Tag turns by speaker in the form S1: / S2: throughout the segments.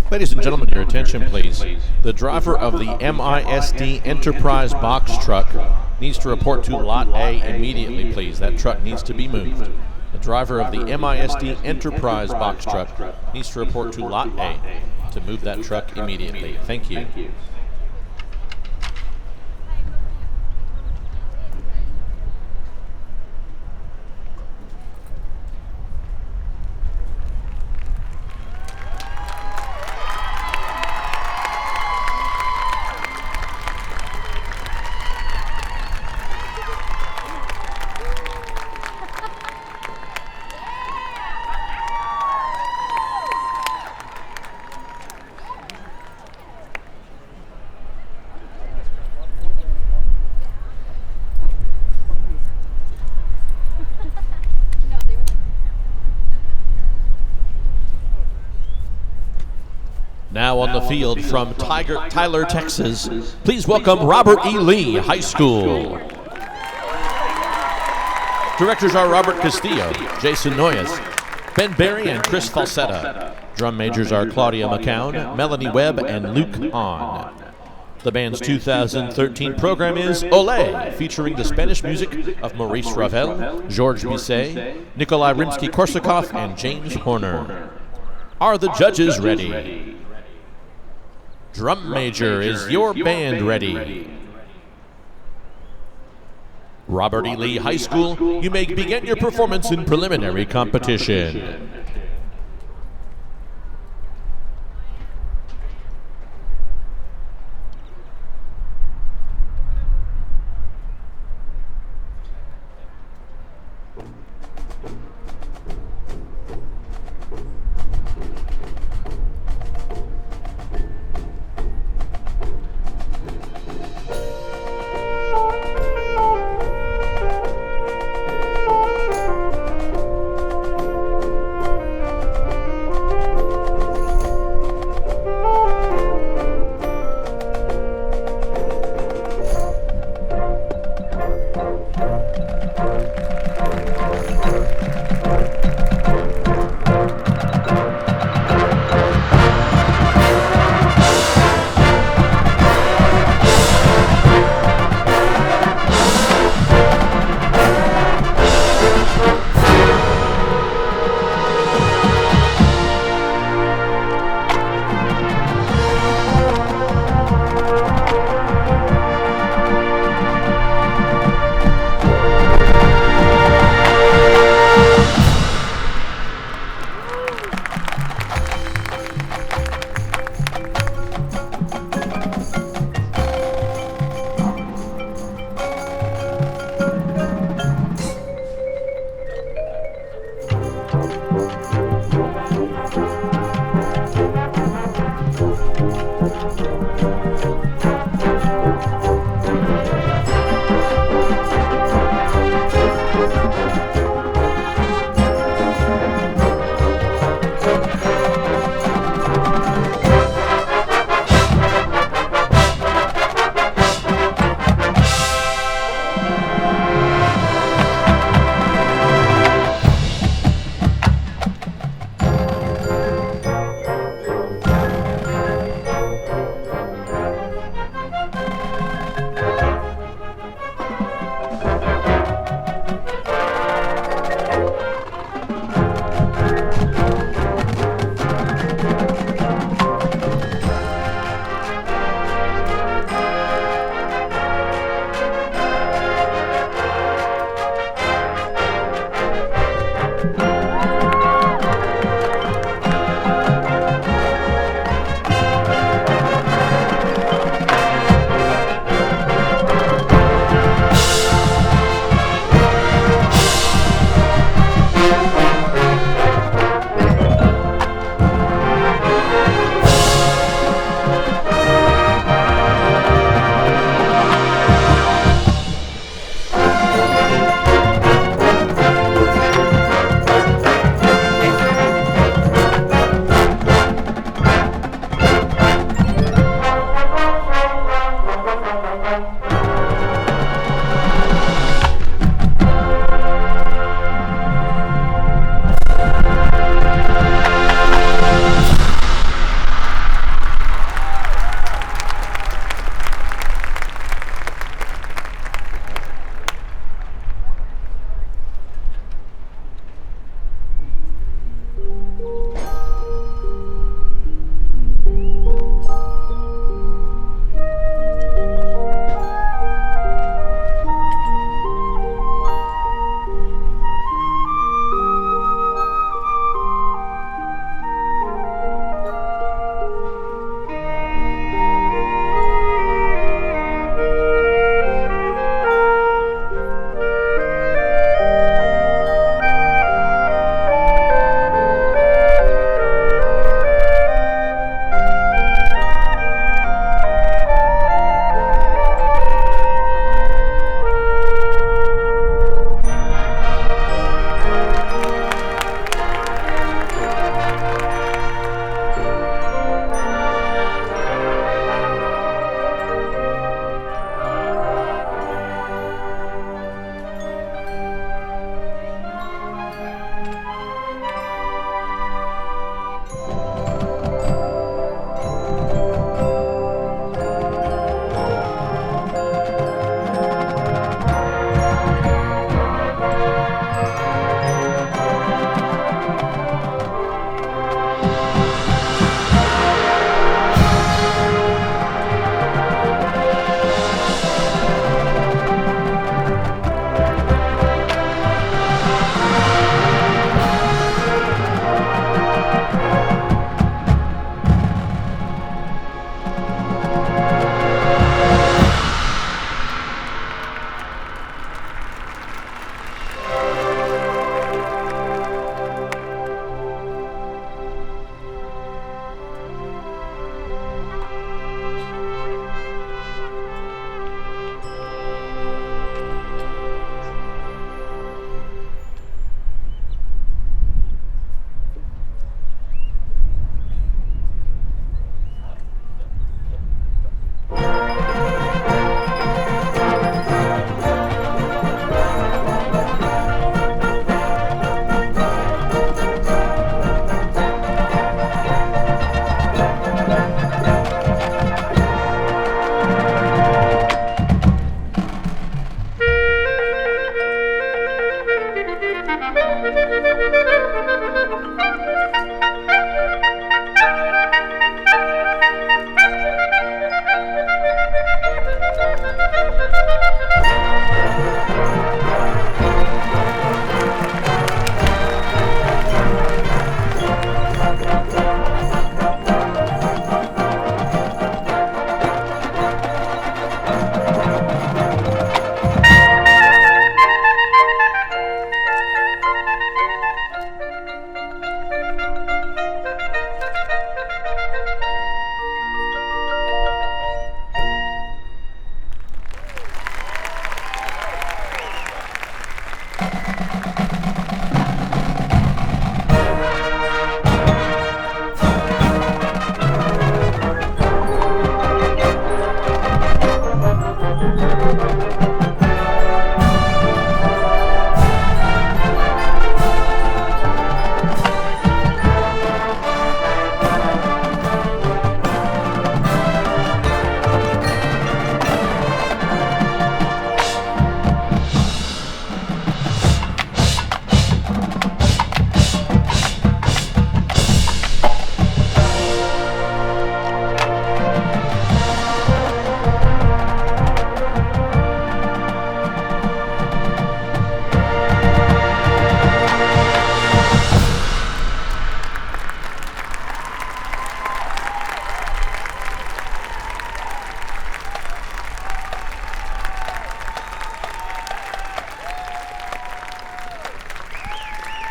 S1: Ladies and gentlemen, your attention please. The driver of the MISD Enterprise box truck needs to report to Lot A immediately, please. That truck needs to be moved. The driver of the MISD Enterprise box truck needs to report to Lot A to move that truck immediately. Thank you. Now on the field from Tyler, Texas, please welcome Robert E. Lee High School. Directors are Robert Castillo, Jason Noyes, Ben Berry, and Chris Falsetta. Drum majors are Claudia McCown, Melanie Webb, and Luke Ahn. The band's 2013 program is Olé, featuring the Spanish music of Maurice Ravel, Georges Bizet, Nikolai Rimsky-Korsakov, and James Horner. Are the judges ready? Drum major, is your band ready? Robert E. Lee High School, you may begin your performance in preliminary competition.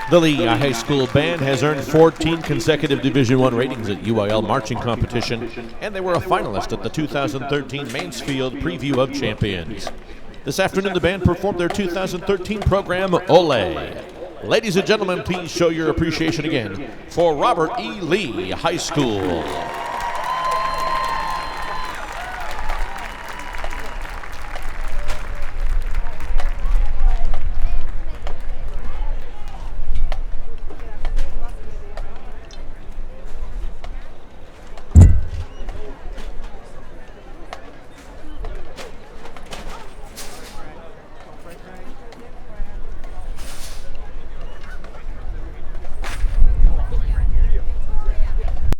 S1: The Lehigh High School Band has earned 14 consecutive Division I ratings at UIL marching competition, and they were a finalist at the 2013 Mansfield Preview of Champions. This afternoon, the band performed their 2013 program, Ole. Ladies and gentlemen, please show your appreciation again for Robert E. Lee High School.